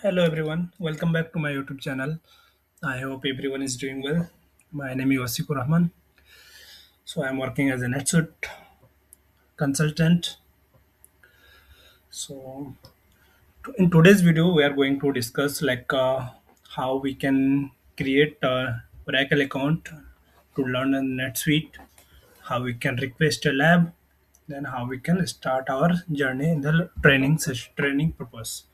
Hello everyone, welcome back to my YouTube channel. I hope everyone is doing well. My name is Wasikur Rahman. So I'm working as a NetSuite consultant. So in today's video, we are going to discuss how we can create a Oracle account to learn a NetSuite, how we can request a lab, then how we can start our journey in the training session, training purpose.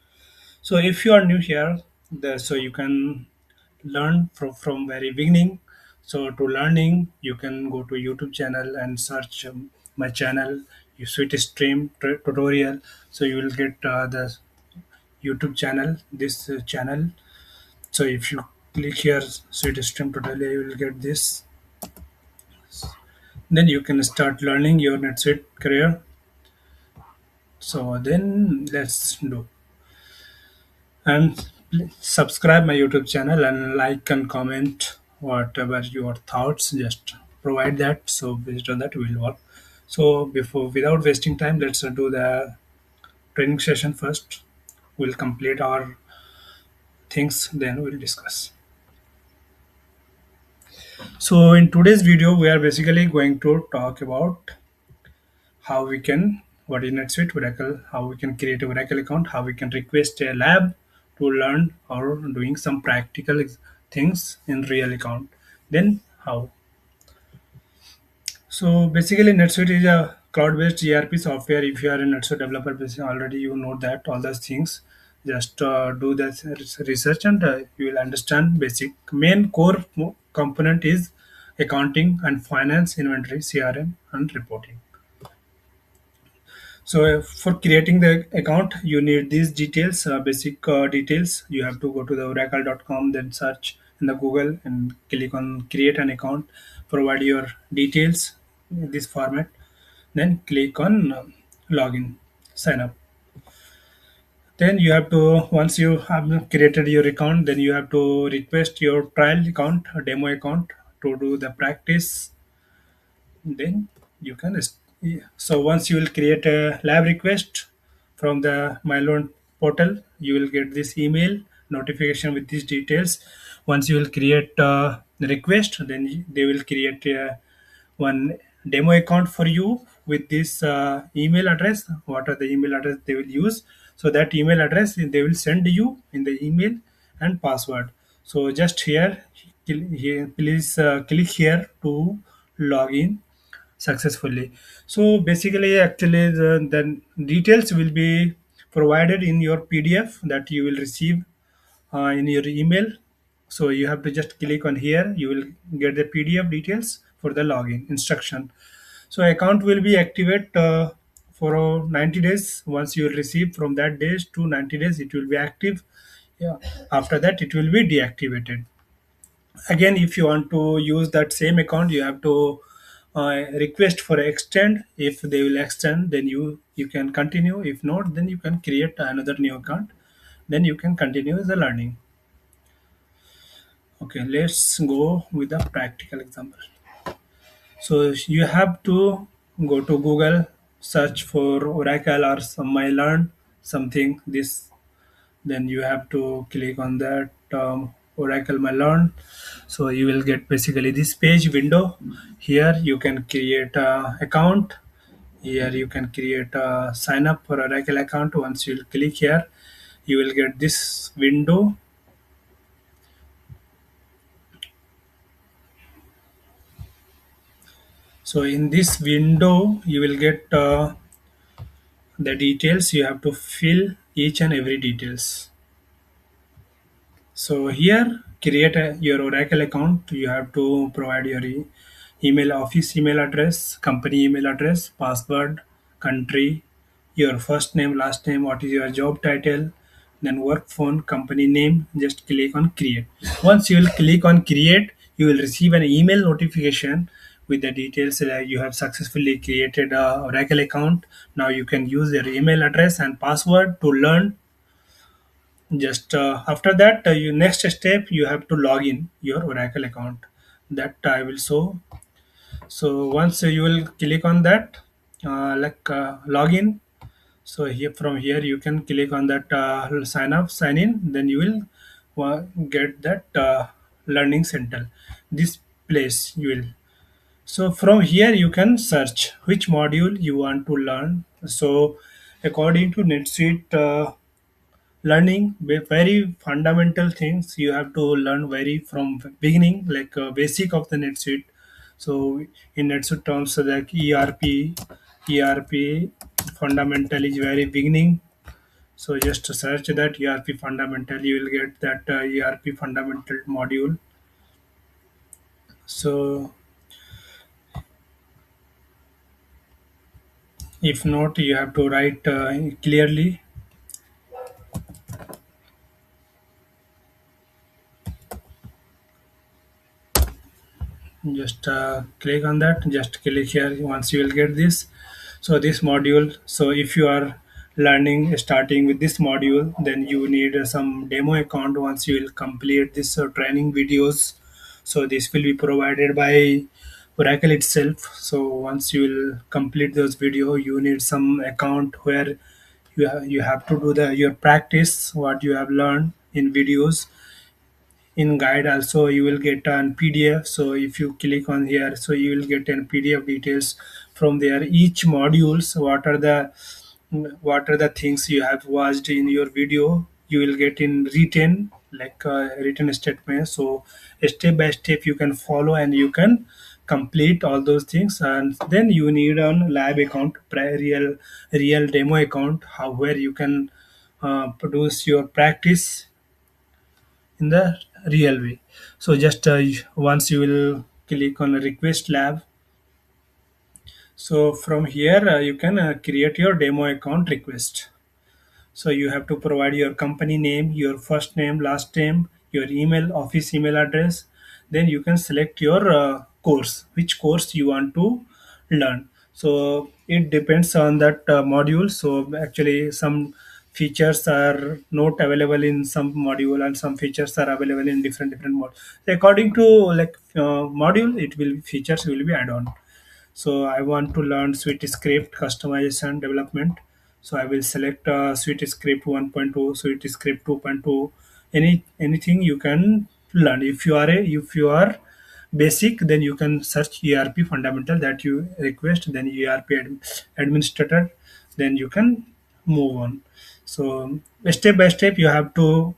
So if you are new here, so you can learn from very beginning. So to learning, you can go to YouTube channel and search my channel, you SuiteStream tutorial. So you will get the YouTube channel, this channel. So if you click here SuiteStream tutorial, you will get this. Then you can start learning your NetSuite career. So then let's do. And subscribe my YouTube channel and like and comment whatever your thoughts, just provide that, so based on that we'll work. So before, without wasting time, let's do the training session first. We'll complete our things, then we'll discuss. So in today's video we are basically going to talk about how we can, what is NetSuite Oracle, how we can create a Oracle account, how we can request a lab to learn or doing some practical things in real account. Then how. So basically NetSuite is a cloud-based ERP software. If you are a NetSuite developer, basically already you know that all those things. Just do that research and you will understand basic. Main core component is accounting and finance, inventory, CRM, and reporting. So for creating the account, you need these details, basic details. You have to go to the oracle.com, then search in the Google and click on create an account, provide your details in this format, then click on login, sign up. Then you have to, once you have created your account, then you have to request your trial account, a demo account to do the practice. Then you can so once you will create a lab request from the myloan portal, you will get this email notification with these details. Once you will create the request, then they will create one demo account for you with this email address. What are the email address they will use? So that email address they will send you in the email and password. So just please click here to log in successfully. So basically, actually, the details will be provided in your PDF that you will receive in your email. So you have to just click on here. You will get the PDF details for the login instruction. So account will be activate for 90 days. Once you receive from that days to 90 days, it will be active. Yeah. After that, it will be deactivated. Again, if you want to use that same account, you have to request for extend. If they will extend, then you can continue. If not, then you can create another new account, then you can continue the learning. Okay, let's go with the practical example. So you have to go to Google, search for Oracle or some I learn something this. Then you have to click on that Oracle my learn. So you will get basically this page window. Here you can create a account. Here you can create a sign up for Oracle account. Once you click here, you will get this window. So in this window, you will get the details. You have to fill each and every details. So here, create your Oracle account. You have to provide your email, office email address, company email address, password, country, your first name, last name, what is your job title, then work phone, company name. Just click on create. Once you will click on create, you will receive an email notification with the details that you have successfully created a Oracle account. Now you can use your email address and password to learn. Just after that, you next step you have to log in your Oracle account, that I will show. So once you will click on that login, So here, from here you can click on that sign up, sign in, then you will get that learning center, this place you will. So from here you can search which module you want to learn. So according to NetSuite learning, very fundamental things you have to learn very from beginning, like basic of the NetSuite. So in NetSuite terms, so like ERP fundamental is very beginning. So just to search that ERP fundamental, you will get that ERP fundamental module. So if not, you have to write clearly. Just click on that, just click here, once you will get this. So this module, so if you are learning starting with this module, then you need some demo account once you will complete this training videos. So this will be provided by Oracle itself. So once you will complete those video, you need some account where you have to do the your practice what you have learned in videos. In guide also you will get an PDF. So if you click on here, so you will get an PDF details from there, each modules, what are the things you have watched in your video, you will get in written, like written statement. So step by step you can follow and you can complete all those things. And then you need an lab account, real demo account, how where you can produce your practice in the real way. So just once you will click on request lab. So from here you can create your demo account request. So you have to provide your company name, your first name, last name, your email, office email address. Then you can select your course, which course you want to learn. So it depends on that module. So actually, some features are not available in some module, and some features are available in different modules. According to like module, it will features will be add on. So I want to learn SuiteScript customization development. So I will select SuiteScript 1.2, SuiteScript 2.2. Anything you can learn. If you are basic, then you can search ERP fundamental that you request. Then ERP administrator. Then you can move on. So step by step, you have to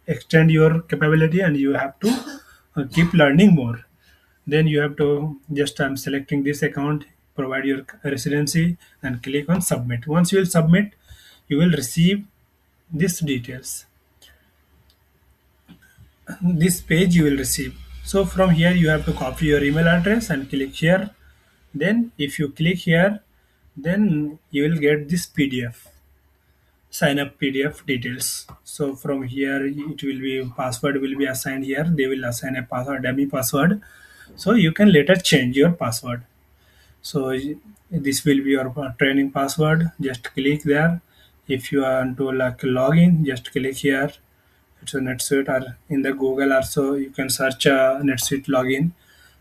extend your capability and you have to keep learning more. Then you have to just I'm selecting this account, provide your residency and click on submit. Once you will submit, you will receive these details. This page you will receive. So from here you have to copy your email address and click here. Then if you click here, then you will get this PDF, sign up PDF details. So from here it will be password will be assigned here. They will assign a password, dummy password. So you can later change your password. So this will be your training password. Just click there. If you want to like login, just click here. It's a NetSuite, or in the Google also you can search NetSuite login.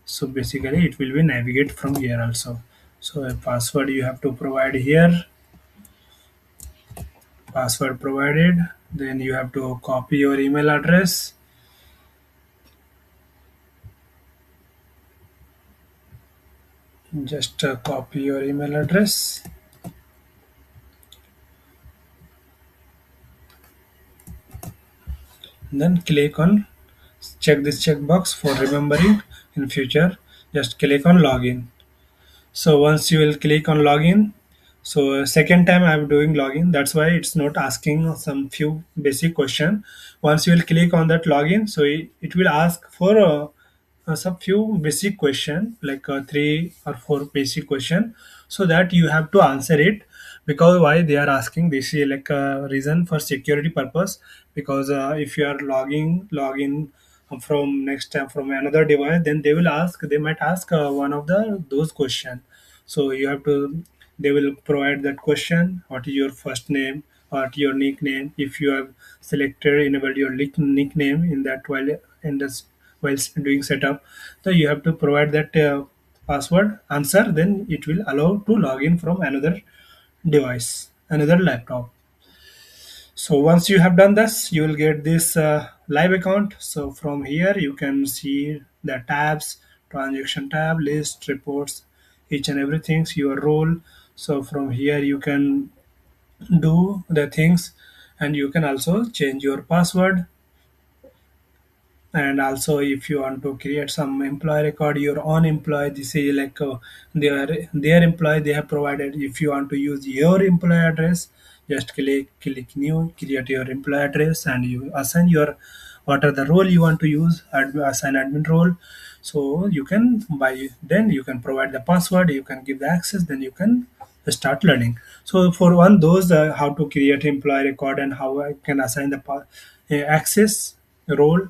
So basically it will be navigate from here also. So a password you have to provide here. Password provided. Then you have to copy your email address. Just copy your email address. Then click on check this checkbox for remembering in future. Just click on login. So once you will click on login, so second time I'm doing login, that's why it's not asking some few basic question. Once you will click on that login, so it will ask for some few basic question, like three or four basic question, so that you have to answer it. Because why they are asking this is like a reason for security purpose. Because if you are login from next time from another device, then they might ask one of the those question. So you have to, they will provide that question, what is your first name, what your nickname. If you have selected enabled your nickname in that while in this while doing setup, so you have to provide that password answer, then it will allow to log in from another device, another laptop. So once you have done this, you will get this live account. So from here you can see the tabs, transaction tab, list, reports, each and everything, your role. So from here you can do the things, and you can also change your password. And also if you want to create some employee record, your own employee, this is like their employee they have provided. If you want to use your employee address, just click new, create your employee address, and you assign your what are the role you want to use, assign admin role. So you can by then you can provide the password, you can give the access, then you can start learning. So for one those how to create employee record and how I can assign the access role,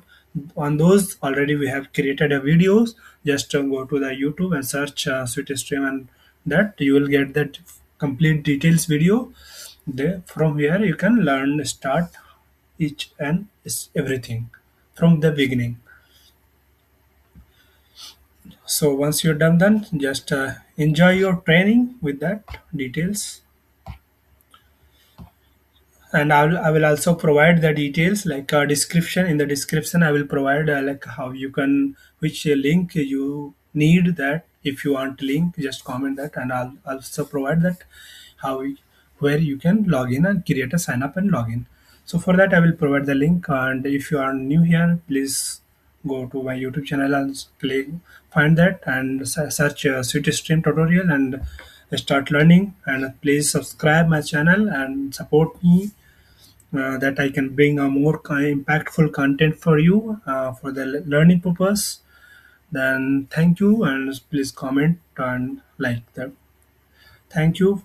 on those already we have created a videos. Just go to the YouTube and search SuiteStream, and that you will get that complete details video there. From here you can learn, start each and everything from the beginning. So once you're done, just enjoy your training with that details. And I will also provide the details like description. In the description I will provide like how you can, which link you need. That if you want link, just comment that, and I'll also provide that how where you can log in and create a sign up and login. So for that I will provide the link. And if you are new here, please go to my YouTube channel and click, find that, and search Sweet Stream tutorial and start learning. And please subscribe my channel and support me, that I can bring a more impactful content for you for the learning purpose. Then thank you, and please comment and like that. Thank you.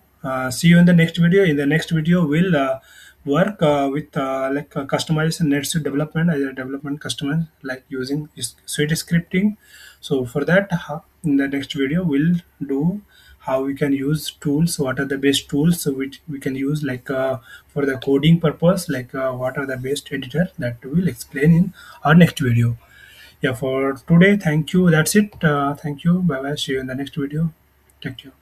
See you in the next video. In the next video, we'll work with like customized NetSuite development as a development customer, like using Suite scripting. So for that, in the next video, we'll do how we can use tools. What are the best tools which we can use, like for the coding purpose, like what are the best editor, that we'll explain in our next video. Yeah, for today, thank you. That's it. Thank you. Bye bye. See you in the next video. Take care.